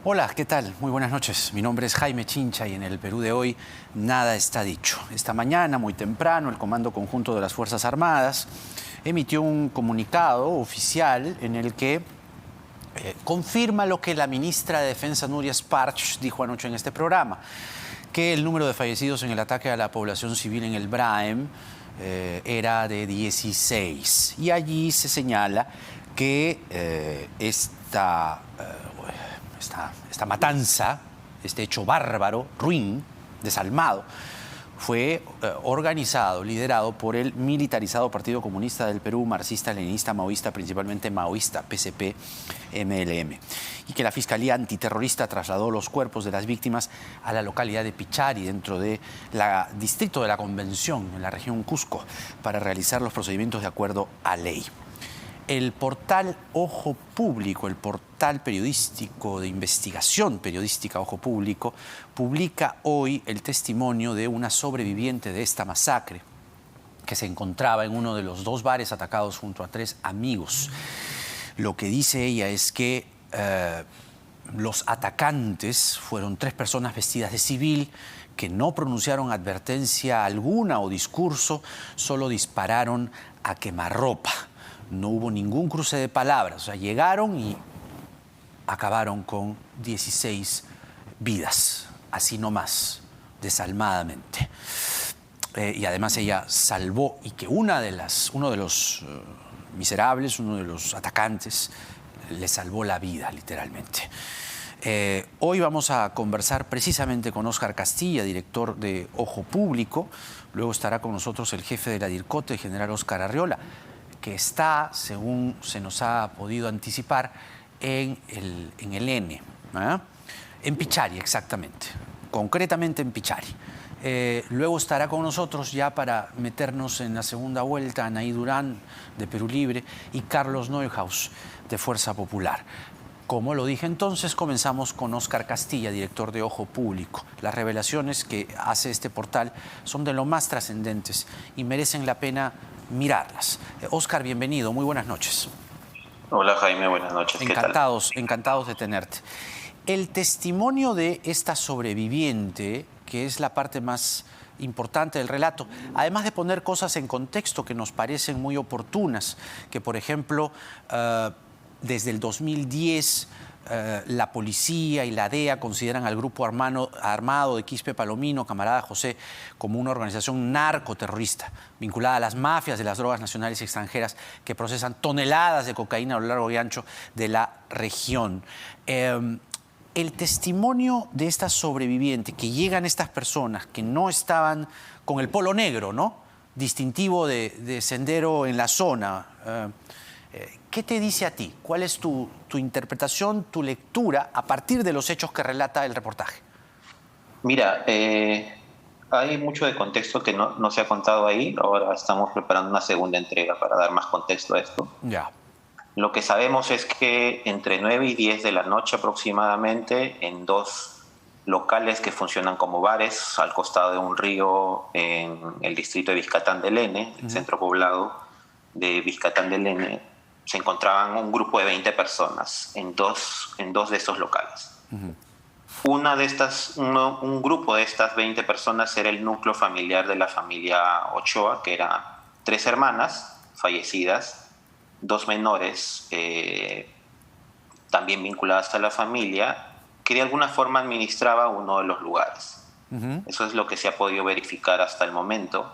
Hola, ¿qué tal? Muy buenas noches. Mi nombre es Jaime Chincha y en el Perú de hoy nada está dicho. Esta mañana, muy temprano, el Comando Conjunto de las Fuerzas Armadas emitió un comunicado oficial en el que confirma lo que la ministra de Defensa, Núria Sparch, dijo anoche en este programa, que el número de fallecidos en el ataque a la población civil en el Braem era de 16. Y allí se señala que esta matanza, este hecho bárbaro, ruin, desalmado, fue organizado, liderado por el militarizado Partido Comunista del Perú, marxista, leninista, maoísta, principalmente maoísta, PCP, MLM. Y que la Fiscalía Antiterrorista trasladó los cuerpos de las víctimas a la localidad de Pichari, dentro del distrito de la Convención, en la región Cusco, para realizar los procedimientos de acuerdo a ley. El portal Ojo Público, el portal periodístico de investigación periodística Ojo Público, publica hoy el testimonio de una sobreviviente de esta masacre que se encontraba en uno de los dos bares atacados junto a 3 amigos. Lo que dice ella es que los atacantes fueron 3 personas vestidas de civil que no pronunciaron advertencia alguna o discurso, solo dispararon a quemarropa. No hubo ningún cruce de palabras, o sea, llegaron y acabaron con 16 vidas, así nomás, desalmadamente. Y además ella salvó, y que uno de los miserables, uno de los atacantes, le salvó la vida, literalmente. Hoy vamos a conversar precisamente con Óscar Castilla, director de Ojo Público. Luego estará con nosotros el jefe de la DIRCOTE, el general Óscar Arriola, que está, según se nos ha podido anticipar, en el N, en Pichari exactamente, concretamente en Pichari. Luego estará con nosotros ya para meternos en la segunda vuelta Anaí Durán de Perú Libre y Carlos Neuhaus de Fuerza Popular. Como lo dije entonces, comenzamos con Óscar Castilla, director de Ojo Público. Las revelaciones que hace este portal son de lo más trascendentes y merecen la pena mirarlas. Óscar, bienvenido, muy buenas noches. Hola Jaime, buenas noches. ¿Qué tal? Encantados de tenerte. El testimonio de esta sobreviviente, que es la parte más importante del relato, además de poner cosas en contexto que nos parecen muy oportunas, que por ejemplo, desde el 2010 la policía y la DEA consideran al grupo armado de Quispe Palomino, camarada José, como una organización narcoterrorista vinculada a las mafias de las drogas nacionales y extranjeras que procesan toneladas de cocaína a lo largo y ancho de la región. El testimonio de esta sobreviviente, que llegan estas personas que no estaban con el polo negro, ¿no?, distintivo de Sendero en la zona. ¿Qué te dice a ti? ¿Cuál es tu interpretación, tu lectura a partir de los hechos que relata el reportaje? Mira, hay mucho de contexto que no se ha contado ahí. Ahora estamos preparando una segunda entrega para dar más contexto a esto. Ya. Lo que sabemos es que entre 9 y 10 de la noche aproximadamente, en 2 locales que funcionan como bares al costado de un río en el distrito de Vizcatán del N, el centro poblado de Vizcatán del N, se encontraban un grupo de 20 personas en dos de estos locales. Un grupo de estas 20 personas era el núcleo familiar de la familia Ochoa, que eran 3 hermanas fallecidas, 2 menores también vinculadas a la familia, que de alguna forma administraba uno de los lugares. Eso es lo que se ha podido verificar hasta el momento.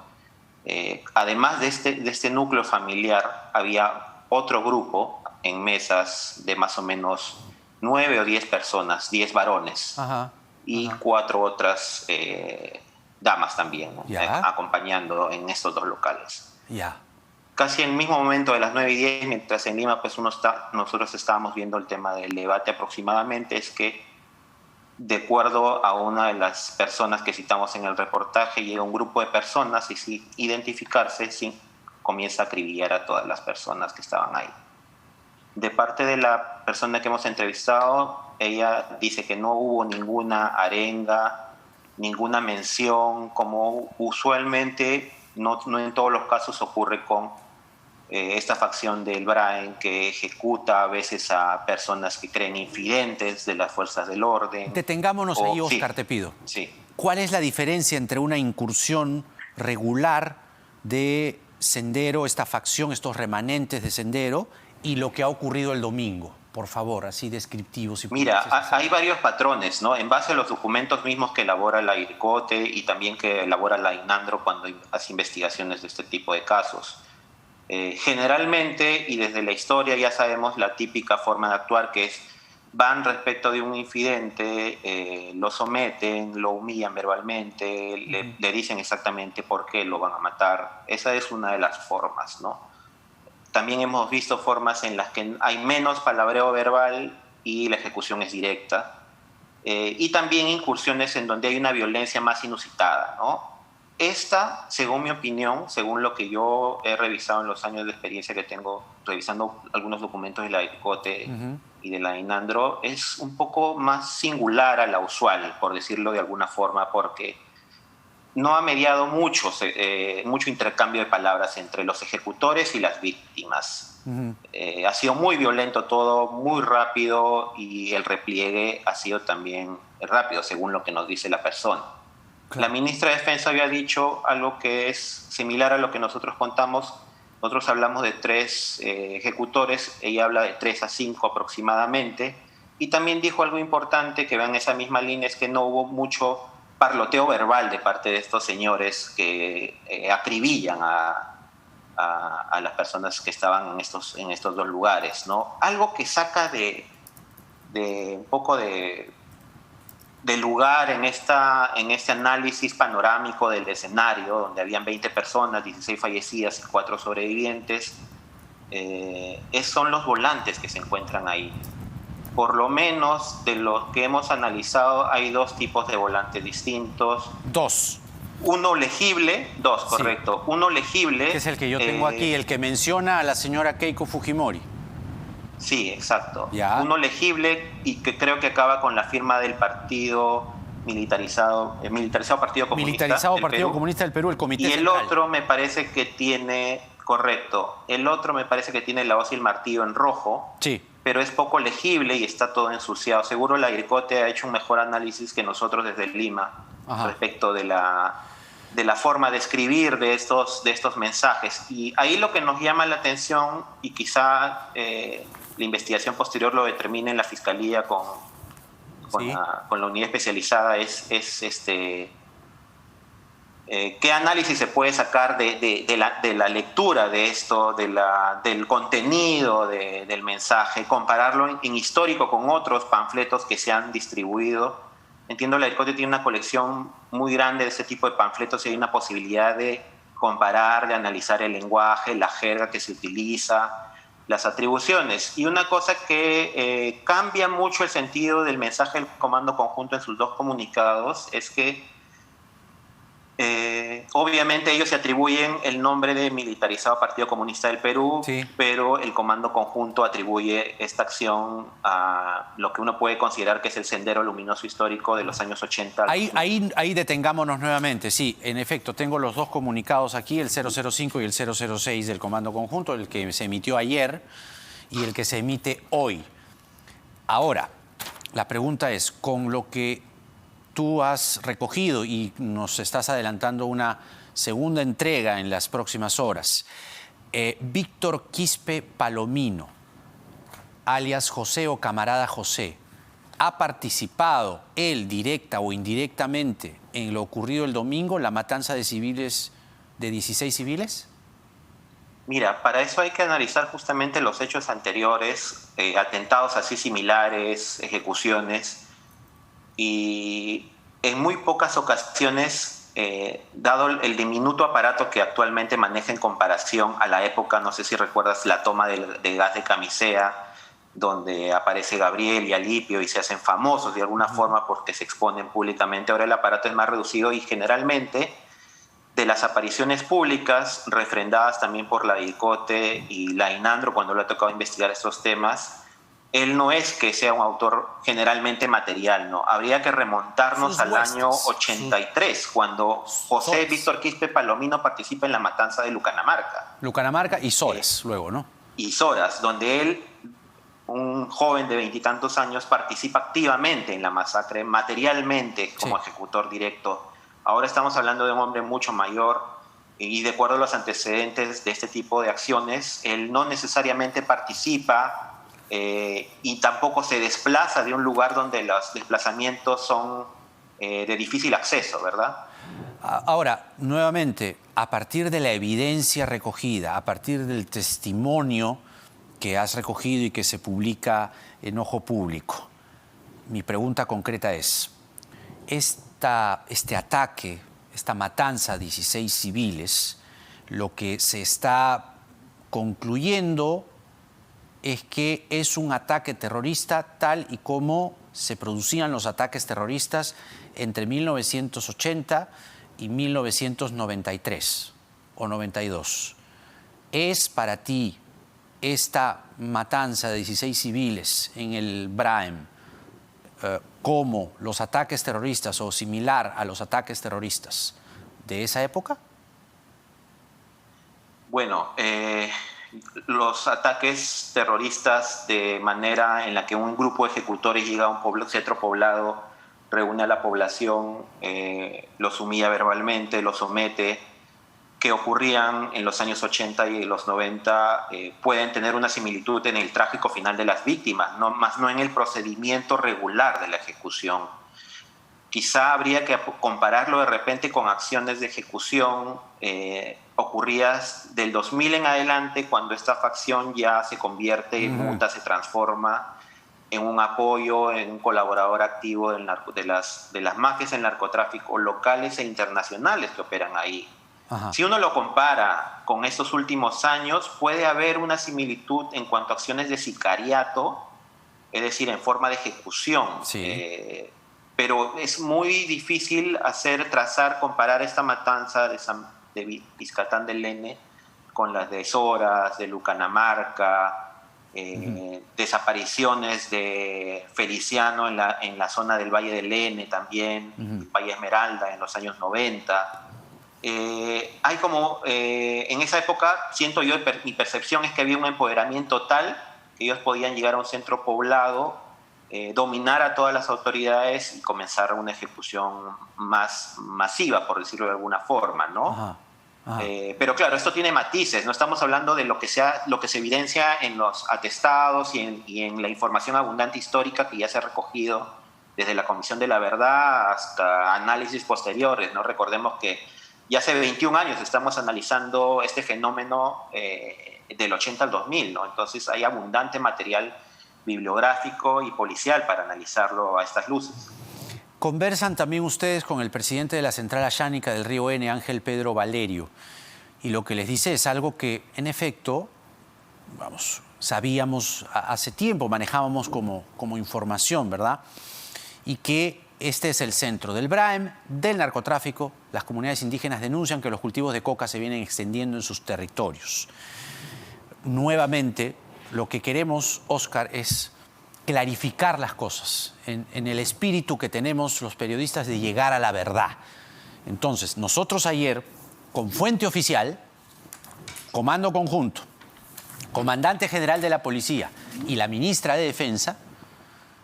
Además de este núcleo familiar, había otro grupo en mesas de más o menos 9 o 10 personas, 10 varones, y 4 otras damas también, ¿no?, acompañando en estos 2 locales. Casi en el mismo momento de las 9 y 10, mientras en Lima pues nosotros estábamos viendo el tema del debate aproximadamente, es que, de acuerdo a una de las personas que citamos en el reportaje, llega un grupo de personas y sin identificarse, comienza a acribillar a todas las personas que estaban ahí. De parte de la persona que hemos entrevistado, ella dice que no hubo ninguna arenga, ninguna mención, como usualmente no en todos los casos ocurre con esta facción del BRAEN que ejecuta a veces a personas que creen infidentes de las fuerzas del orden. Detengámonos ahí, Oscar, sí, te pido. Sí. ¿Cuál es la diferencia entre una incursión regular de Sendero, esta facción, estos remanentes de Sendero, y lo que ha ocurrido el domingo? Por favor, así descriptivo. Si Mira, hay varios patrones, ¿no? En base a los documentos mismos que elabora la IRCOTE y también que elabora la INANDRO cuando hace investigaciones de este tipo de casos. Generalmente, y desde la historia ya sabemos la típica forma de actuar, que es van respecto de un infidente, lo someten, lo humillan verbalmente, le dicen exactamente por qué lo van a matar. Esa es una de las formas, ¿no? También hemos visto formas en las que hay menos palabreo verbal y la ejecución es directa. Y también incursiones en donde hay una violencia más inusitada, ¿no? Esta, según mi opinión, según lo que yo he revisado en los años de experiencia que tengo revisando algunos documentos de la IRCOTE y de la INANDRO, es un poco más singular a la usual, por decirlo de alguna forma, porque no ha mediado mucho intercambio de palabras entre los ejecutores y las víctimas. Ha sido muy violento todo, muy rápido, y el repliegue ha sido también rápido, según lo que nos dice la persona. Claro. La ministra de Defensa había dicho algo que es similar a lo que nosotros contamos. Nosotros hablamos de 3 ejecutores, ella habla de 3 a 5 aproximadamente, y también dijo algo importante que va en esa misma línea, es que no hubo mucho parloteo verbal de parte de estos señores que acribillan a las personas que estaban en estos 2 lugares, ¿no? Algo que saca de un poco de lugar en este análisis panorámico del escenario, donde habían 20 personas, 16 fallecidas y 4 sobrevivientes, son los volantes que se encuentran ahí. Por lo menos de los que hemos analizado, hay 2 tipos de volantes distintos. 2. Uno legible, 2, correcto. Sí. Uno legible. Que es el que yo tengo aquí, el que menciona a la señora Keiko Fujimori. Sí, exacto. ¿Ya? Uno legible y que creo que acaba con la firma del partido militarizado Partido Comunista. Militarizado Partido Comunista del Perú, el Comité Y el Central. otro me parece que tiene, correcto, el otro me parece que tiene la hoz y el martillo en rojo. Sí. Pero es poco legible y está todo ensuciado. Seguro la IRCOTE ha hecho un mejor análisis que nosotros desde Lima. Ajá. Respecto de la forma de escribir de estos mensajes. Y ahí lo que nos llama la atención, y quizá la investigación posterior lo determine en la Fiscalía con la unidad especializada, es qué análisis se puede sacar de la lectura de esto, del contenido del mensaje, compararlo en histórico con otros panfletos que se han distribuido. Entiendo, la IRCOTE tiene una colección muy grande de ese tipo de panfletos y hay una posibilidad de comparar, de analizar el lenguaje, la jerga que se utiliza, las atribuciones. Y una cosa que cambia mucho el sentido del mensaje del Comando Conjunto en sus 2 comunicados es que obviamente ellos se atribuyen el nombre de Militarizado Partido Comunista del Perú, sí, pero el Comando Conjunto atribuye esta acción a lo que uno puede considerar que es el sendero luminoso histórico de los años 80. Ahí detengámonos nuevamente. Sí, en efecto, tengo los 2 comunicados aquí, el 005 y el 006 del Comando Conjunto, el que se emitió ayer y el que se emite hoy. Ahora, la pregunta es, con lo que tú has recogido y nos estás adelantando una segunda entrega en las próximas horas, Víctor Quispe Palomino, alias José o Camarada José, ¿ha participado él directa o indirectamente en lo ocurrido el domingo, la matanza de civiles, de 16 civiles? Mira, para eso hay que analizar justamente los hechos anteriores, atentados así similares, ejecuciones. Y en muy pocas ocasiones, dado el diminuto aparato que actualmente maneja en comparación a la época, no sé si recuerdas la toma de gas de Camisea, donde aparece Gabriel y Alipio y se hacen famosos de alguna forma porque se exponen públicamente. Ahora el aparato es más reducido y generalmente de las apariciones públicas, refrendadas también por la IRCOTE y la INANDRO cuando le ha tocado investigar estos temas, él no es que sea un autor generalmente material, ¿no? Habría que remontarnos al año 83, cuando José Víctor Quispe Palomino participa en la matanza de Lucanamarca. Lucanamarca y Soras, luego, ¿no? Y Soras, donde él, un joven de 20 y tantos años, participa activamente en la masacre, materialmente como ejecutor directo. Ahora estamos hablando de un hombre mucho mayor y, de acuerdo a los antecedentes de este tipo de acciones, él no necesariamente participa y tampoco se desplaza de un lugar donde los desplazamientos son de difícil acceso, ¿verdad? Ahora, nuevamente, a partir de la evidencia recogida, a partir del testimonio que has recogido y que se publica en Ojo Público, mi pregunta concreta es, este ataque, esta matanza a 16 civiles, lo que se está concluyendo es que es un ataque terrorista tal y como se producían los ataques terroristas entre 1980 y 1993 o 92. ¿Es para ti esta matanza de 16 civiles en el Braem como los ataques terroristas o similar a los ataques terroristas de esa época? Bueno, los ataques terroristas de manera en la que un grupo de ejecutores llega a un centro poblado, reúne a la población, los humilla verbalmente, los somete, que ocurrían en los años 80 y los 90, pueden tener una similitud en el trágico final de las víctimas, más no en el procedimiento regular de la ejecución. Quizá habría que compararlo de repente con acciones de ejecución ocurridas del 2000 en adelante, cuando esta facción ya se convierte, muta, se transforma en un apoyo, en un colaborador activo de las mafias del narcotráfico locales e internacionales que operan ahí. Ajá. Si uno lo compara con estos últimos años, puede haber una similitud en cuanto a acciones de sicariato, es decir, en forma de ejecución. Sí. Pero es muy difícil comparar esta matanza de Piscatán del Lene con las de Soras, de Lucanamarca, desapariciones de Feliciano en la zona del Valle del Lene también, Valle Esmeralda en los años 90. Hay como, en esa época, siento yo, mi percepción es que había un empoderamiento tal que ellos podían llegar a un centro poblado, dominar a todas las autoridades y comenzar una ejecución más masiva, por decirlo de alguna forma, ¿no? Ajá. Ajá. Pero claro, esto tiene matices, no estamos hablando de lo que se evidencia en los atestados y en la información abundante histórica que ya se ha recogido desde la Comisión de la Verdad hasta análisis posteriores, ¿no? Recordemos que ya hace 21 años estamos analizando este fenómeno del 80 al 2000, ¿no? Entonces hay abundante material bibliográfico y policial para analizarlo a estas luces. Conversan también ustedes con el presidente de la Central Ayánica del Río N, Ángel Pedro Valerio, y lo que les dice es algo que, en efecto, sabíamos hace tiempo, manejábamos como información, ¿verdad? Y que este es el centro del Braem, del narcotráfico. Las comunidades indígenas denuncian que los cultivos de coca se vienen extendiendo en sus territorios. Nuevamente, lo que queremos, Óscar, es clarificar las cosas en el espíritu que tenemos los periodistas de llegar a la verdad. Entonces, nosotros ayer, con fuente oficial, Comando Conjunto, Comandante General de la Policía y la Ministra de Defensa,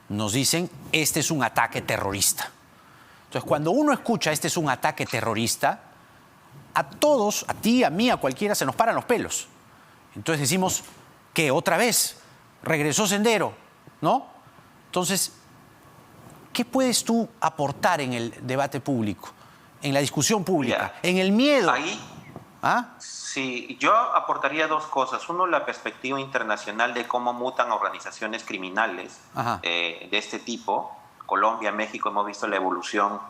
nos dicen, este es un ataque terrorista. Entonces, cuando uno escucha este es un ataque terrorista, a todos, a ti, a mí, a cualquiera, se nos paran los pelos. Entonces decimos, ¿qué? ¿Otra vez? ¿Regresó Sendero? ¿No? Entonces, ¿qué puedes tú aportar en el debate público, en la discusión pública, en el miedo? Ahí, sí, yo aportaría dos cosas. Uno, la perspectiva internacional de cómo mutan organizaciones criminales de este tipo. Colombia, México, hemos visto la evolución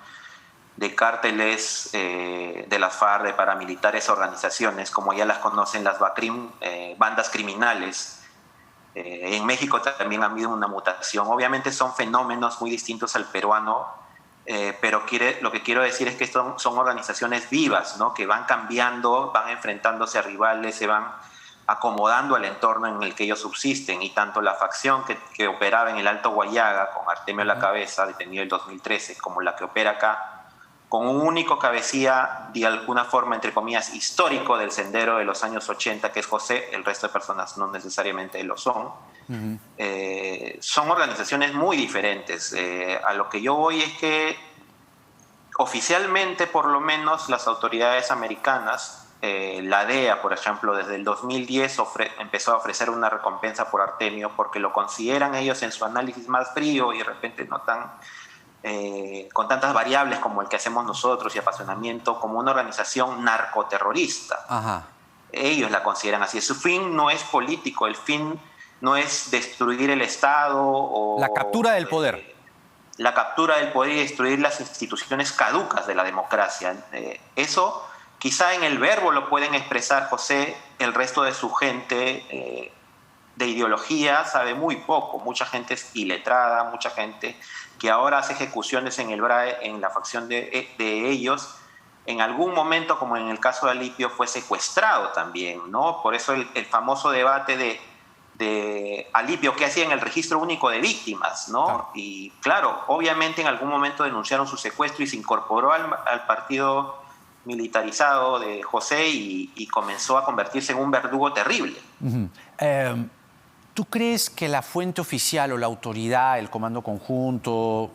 de cárteles de las FARC, de paramilitares organizaciones, como ya las conocen las BACRIM, bandas criminales. En México también ha habido una mutación. Obviamente son fenómenos muy distintos al peruano, pero lo que quiero decir es que son organizaciones vivas, ¿no? Que van cambiando, van enfrentándose a rivales, se van acomodando al entorno en el que ellos subsisten, y tanto la facción que operaba en el Alto Guayaga, con Artemio a la cabeza, detenido en el 2013, como la que opera acá, con un único cabecilla, de alguna forma, entre comillas, histórico del sendero de los años 80, que es José, el resto de personas no necesariamente lo son. Son organizaciones muy diferentes. A lo que yo voy es que oficialmente, por lo menos, las autoridades americanas, la DEA, por ejemplo, desde el 2010 empezó a ofrecer una recompensa por Artemio porque lo consideran ellos en su análisis más frío y de repente no tan, con tantas variables como el que hacemos nosotros y apasionamiento, como una organización narcoterrorista. Ajá. Ellos la consideran así. Su fin no es político, el fin no es destruir el Estado o... La captura del poder. La captura del poder y destruir las instituciones caducas de la democracia. Eso quizá en el verbo lo pueden expresar José, el resto de su gente de ideología sabe muy poco. Mucha gente es iletrada, mucha gente que ahora hace ejecuciones en el BRAE, en la facción de ellos, en algún momento, como en el caso de Alipio, fue secuestrado también, ¿no? Por eso el famoso debate de Alipio, ¿qué hacía en el registro único de víctimas, ¿no? Claro. Y claro, obviamente en algún momento denunciaron su secuestro y se incorporó al partido militarizado de José y comenzó a convertirse en un verdugo terrible. ¿Tú crees que la fuente oficial o la autoridad, el Comando Conjunto,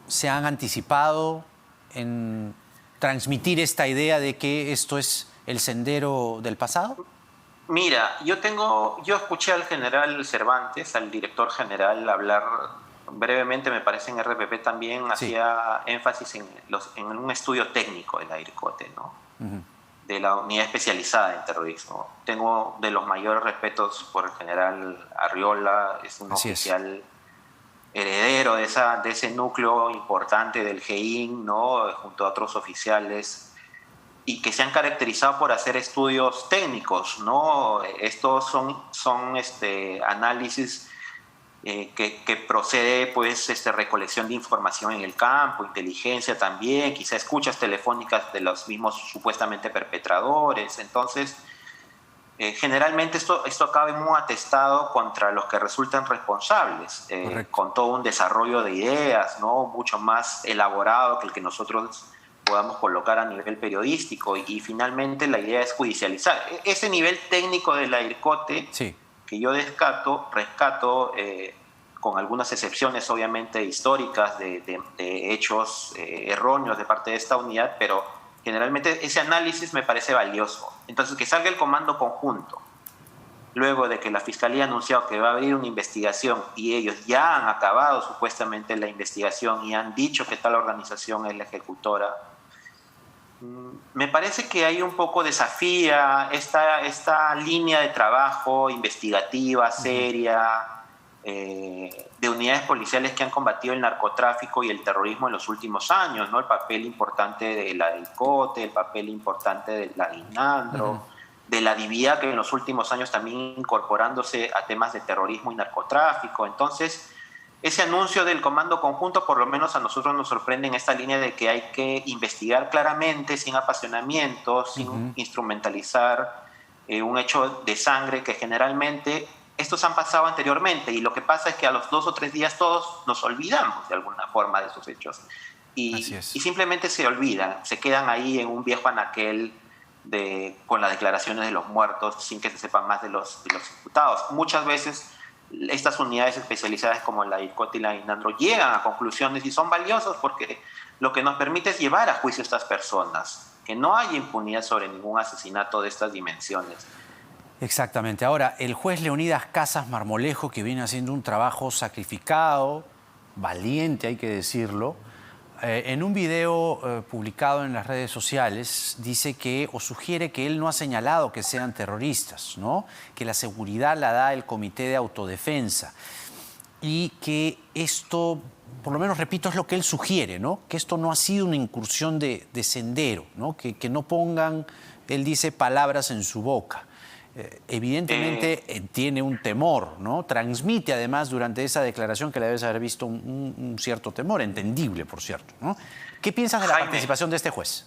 se han anticipado en transmitir esta idea de que esto es el sendero del pasado? Mira, yo escuché al general Cervantes, al director general, hablar brevemente, me parece en RPP también, sí. Hacía énfasis en un estudio técnico de la IRCOTE, ¿no? De la unidad especializada en terrorismo. Tengo de los mayores respetos por el general Arriola, es un oficial heredero de ese núcleo importante del GEIN, ¿no? Junto a otros oficiales, y que se han caracterizado por hacer estudios técnicos, ¿no? Estos son análisis que procede, pues, recolección de información en el campo, inteligencia también, quizá escuchas telefónicas de los mismos supuestamente perpetradores. Entonces, generalmente esto acaba muy atestado contra los que resultan responsables, con todo un desarrollo de ideas, ¿no? Mucho más elaborado que el que nosotros podamos colocar a nivel periodístico, y finalmente la idea es judicializar. Ese nivel técnico de la IRCOTE, sí, que yo rescato, con algunas excepciones obviamente históricas de hechos erróneos de parte de esta unidad, pero generalmente ese análisis me parece valioso. Entonces, que salga el Comando Conjunto, luego de que la Fiscalía ha anunciado que va a abrir una investigación y ellos ya han acabado supuestamente la investigación y han dicho que tal organización es la ejecutora, me parece que hay un poco desafía esta línea de trabajo investigativa, seria, de unidades policiales que han combatido el narcotráfico y el terrorismo en los últimos años, ¿no? El papel importante de la IRCOTE, el papel importante de la INANDRO, de la DIVIA, que en los últimos años también incorporándose a temas de terrorismo y narcotráfico. Entonces, ese anuncio del Comando Conjunto, por lo menos a nosotros nos sorprende en esta línea de que hay que investigar claramente, sin apasionamiento, sin instrumentalizar un hecho de sangre que generalmente estos han pasado anteriormente, y lo que pasa es que a los 2 o 3 días todos nos olvidamos de alguna forma de esos hechos y simplemente se olvidan, se quedan ahí en un viejo anaquel con las declaraciones de los muertos sin que se sepa más de los ejecutados. Muchas veces estas unidades especializadas como la IRCOTE y la INANDRO llegan a conclusiones y son valiosos porque lo que nos permite es llevar a juicio a estas personas, que no haya impunidad sobre ningún asesinato de estas dimensiones. Exactamente. Ahora, el juez Leonidas Casas Marmolejo, que viene haciendo un trabajo sacrificado, valiente, hay que decirlo, en un video publicado en las redes sociales dice que, o sugiere que él no ha señalado que sean terroristas, ¿no? Que la seguridad la da el Comité de Autodefensa y que esto, por lo menos repito, es lo que él sugiere, ¿no? Que esto no ha sido una incursión de sendero, ¿no? Que no pongan, él dice, palabras en su boca. Evidentemente tiene un temor, ¿no? Transmite además durante esa declaración que le debes haber visto un cierto temor, entendible, por cierto, ¿no? ¿Qué piensas de la participación de este juez?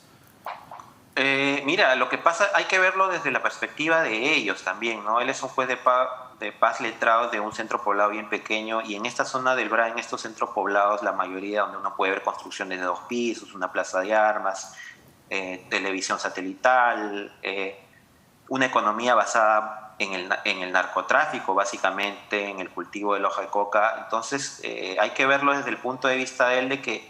Mira, lo que pasa hay que verlo desde la perspectiva de ellos también, ¿no? Él es un juez de paz letrado de un centro poblado bien pequeño, y en esta zona del Bra, en estos centros poblados, la mayoría donde uno puede ver construcciones de 2 pisos, una plaza de armas, televisión satelital, una economía basada en el narcotráfico, básicamente, en el cultivo de la hoja de coca. Entonces, hay que verlo desde el punto de vista de él, de que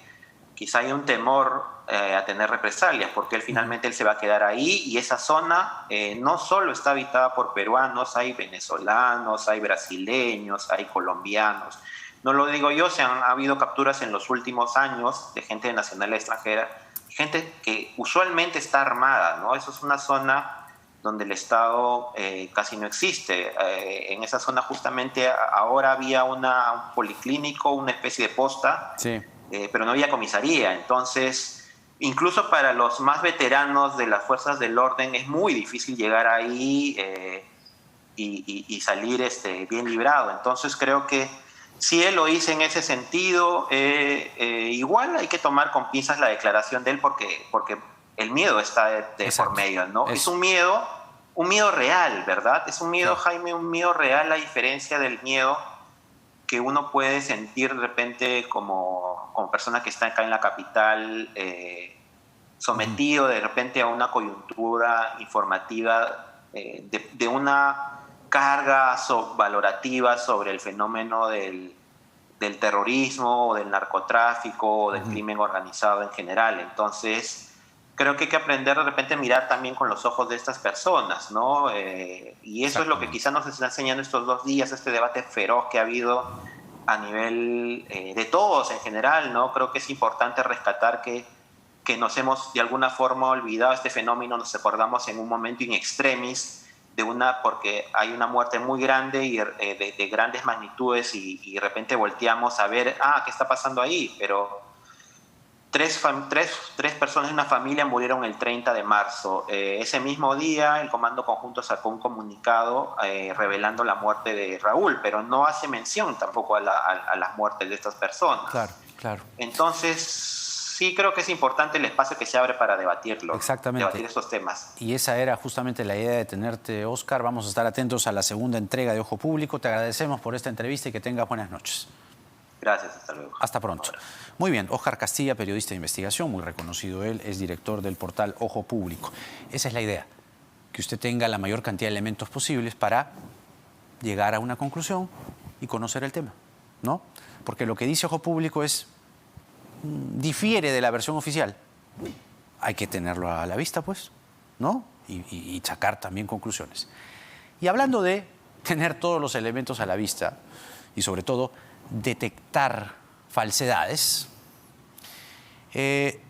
quizá hay un temor a tener represalias, porque él se va a quedar ahí, y esa zona no solo está habitada por peruanos, hay venezolanos, hay brasileños, hay colombianos. No lo digo yo, ha habido capturas en los últimos años de gente de nacionalidad extranjera, gente que usualmente está armada, ¿no? Eso es una zona donde el Estado casi no existe. En esa zona justamente ahora había un policlínico, una especie de posta, Sí. Pero no había comisaría. Entonces, incluso para los más veteranos de las fuerzas del orden es muy difícil llegar ahí y salir bien librado. Entonces, creo que si él lo hizo en ese sentido, igual hay que tomar con pinzas la declaración de él, porque el miedo está de por medio, ¿no? Es un miedo real, ¿verdad? Es un miedo, Jaime, un miedo real, a diferencia del miedo que uno puede sentir de repente como persona que está acá en la capital, sometido de repente a una coyuntura informativa de una carga valorativa sobre el fenómeno del terrorismo, o del narcotráfico, o del crimen organizado en general. Entonces, creo que hay que aprender de repente a mirar también con los ojos de estas personas, ¿no? Y eso es lo que quizás nos está enseñando estos 2 días, este debate feroz que ha habido a nivel de todos en general, ¿no? Creo que es importante rescatar que nos hemos de alguna forma olvidado este fenómeno, nos acordamos en un momento in extremis porque hay una muerte muy grande y de grandes magnitudes, y de repente volteamos a ver, ¿qué está pasando ahí? Pero tres personas de una familia murieron el 30 de marzo. Ese mismo día el Comando Conjunto sacó un comunicado revelando la muerte de Raúl, pero no hace mención tampoco a las muertes de estas personas. Claro, claro. Entonces, sí creo que es importante el espacio que se abre para debatirlo. Exactamente. Debatir estos temas. Y esa era justamente la idea de tenerte, Óscar. Vamos a estar atentos a la segunda entrega de Ojo Público. Te agradecemos por esta entrevista y que tengas buenas noches. Gracias, hasta luego. Hasta pronto. Muy bien, Óscar Castilla, periodista de investigación, muy reconocido él, es director del portal Ojo Público. Esa es la idea, que usted tenga la mayor cantidad de elementos posibles para llegar a una conclusión y conocer el tema, ¿no? Porque lo que dice Ojo Público difiere de la versión oficial. Hay que tenerlo a la vista, pues, ¿no? Y sacar también conclusiones. Y hablando de tener todos los elementos a la vista y sobre todo detectar falsedades,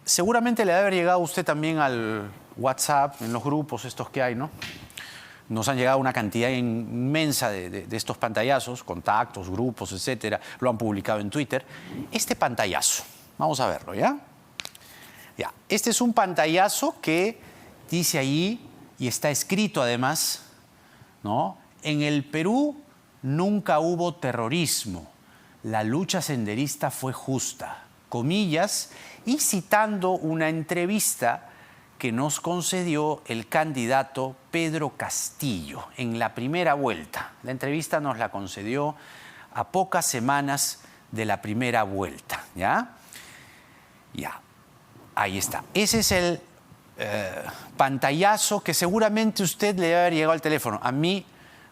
seguramente le debe haber llegado a usted también al WhatsApp, en los grupos estos que hay, ¿no? Nos han llegado una cantidad inmensa de estos pantallazos, contactos, grupos, etcétera. Lo han publicado en Twitter. Este pantallazo, vamos a verlo, ¿ya? Ya, este es un pantallazo que dice ahí, y está escrito además, ¿no? En el Perú nunca hubo terrorismo. La lucha senderista fue justa, comillas, y citando una entrevista que nos concedió el candidato Pedro Castillo en la primera vuelta. La entrevista nos la concedió a pocas semanas de la primera vuelta, ¿ya? Ya, ahí está. Ese es el pantallazo que seguramente usted le debe haber llegado al teléfono. A mí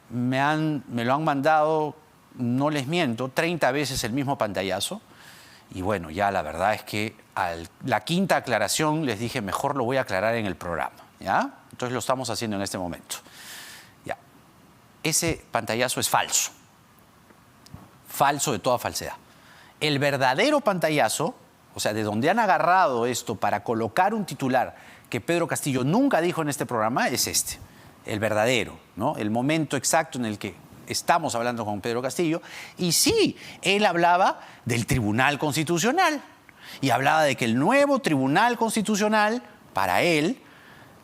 me lo han mandado, no les miento, 30 veces el mismo pantallazo. Y bueno, ya la verdad es que a la quinta aclaración les dije, mejor lo voy a aclarar en el programa, ¿ya? Entonces lo estamos haciendo en este momento. Ya. Ese pantallazo es falso. Falso de toda falsedad. El verdadero pantallazo, o sea, de donde han agarrado esto para colocar un titular que Pedro Castillo nunca dijo en este programa, es este. El verdadero, ¿no? El momento exacto en el que estamos hablando con Pedro Castillo. Y sí, él hablaba del Tribunal Constitucional y hablaba de que el nuevo Tribunal Constitucional, para él,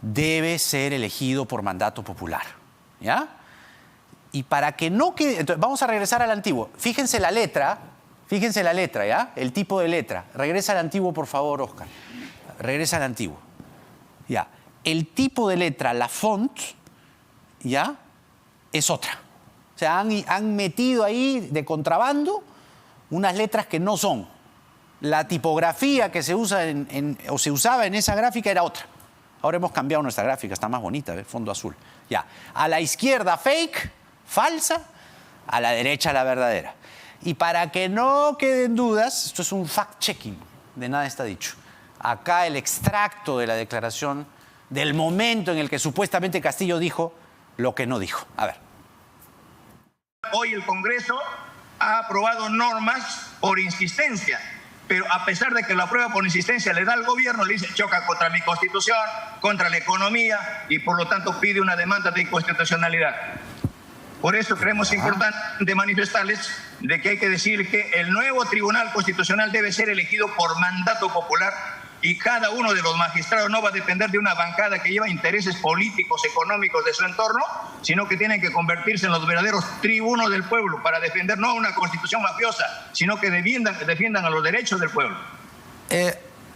debe ser elegido por mandato popular, ¿ya? Y para que no quede... Entonces, vamos a regresar al antiguo. Fíjense la letra, ¿ya? El tipo de letra. Regresa al antiguo, por favor, Óscar. Regresa al antiguo. Ya. el tipo de letra, la font, ya, es otra. O sea, han metido ahí de contrabando unas letras que no son. La tipografía que se usa o se usaba en esa gráfica era otra. Ahora hemos cambiado nuestra gráfica, está más bonita, ¿ves? Fondo azul. Ya. A la izquierda, fake, falsa. A la derecha, la verdadera. Y para que no queden dudas, esto es un fact-checking, de nada está dicho. Acá el extracto de la declaración del momento en el que supuestamente Castillo dijo lo que no dijo. A ver. Hoy el Congreso ha aprobado normas por insistencia, pero a pesar de que lo aprueba por insistencia, le da al gobierno, le dice choca contra mi Constitución, contra la economía y por lo tanto pide una demanda de inconstitucionalidad. Por eso creemos importante manifestarles de que hay que decir que el nuevo Tribunal Constitucional debe ser elegido por mandato popular y cada uno de los magistrados no va a depender de una bancada que lleva intereses políticos, económicos de su entorno, sino que tienen que convertirse en los verdaderos tribunos del pueblo para defender no una constitución mafiosa, sino que defiendan a los derechos del pueblo.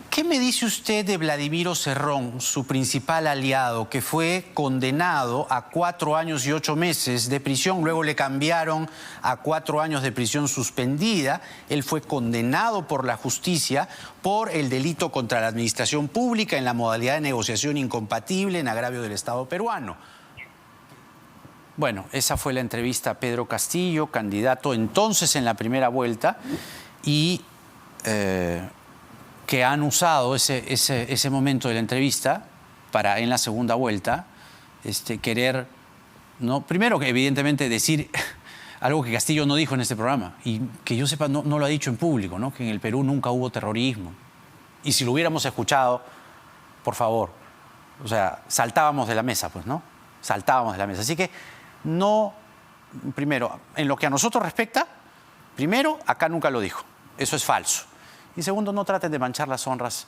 ¿Qué me dice usted de Vladimiro Cerrón, su principal aliado, que fue condenado a 4 años y 8 meses de prisión? Luego le cambiaron a 4 años de prisión suspendida. Él fue condenado por la justicia por el delito contra la administración pública en la modalidad de negociación incompatible en agravio del Estado peruano. Bueno, esa fue la entrevista a Pedro Castillo, candidato entonces en la primera vuelta, y que han usado ese momento de la entrevista para en la segunda vuelta querer, ¿no? Primero que evidentemente decir algo que Castillo no dijo en este programa y que yo sepa no lo ha dicho en público, ¿no? Que en el Perú nunca hubo terrorismo. Y si lo hubiéramos escuchado, por favor, o sea, saltábamos de la mesa, pues, ¿no? Saltábamos de la mesa. Así que no, primero, en lo que a nosotros respecta, primero, acá nunca lo dijo. Eso es falso. Y segundo, no traten de manchar las honras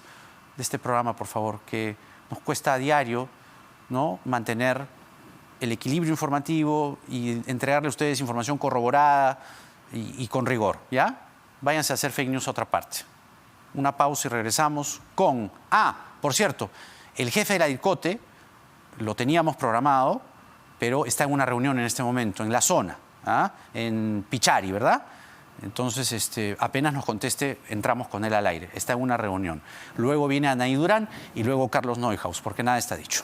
de este programa, por favor, que nos cuesta a diario, ¿no?, mantener el equilibrio informativo y entregarle a ustedes información corroborada y con rigor, ¿ya? Váyanse a hacer fake news a otra parte. Una pausa y regresamos con... por cierto, el jefe de la DIRCOTE lo teníamos programado, pero está en una reunión en este momento, en la zona, en Pichari, ¿verdad? Entonces, apenas nos conteste, entramos con él al aire. Está en una reunión. Luego viene Anaí Durán y luego Carlos Neuhaus, porque nada está dicho.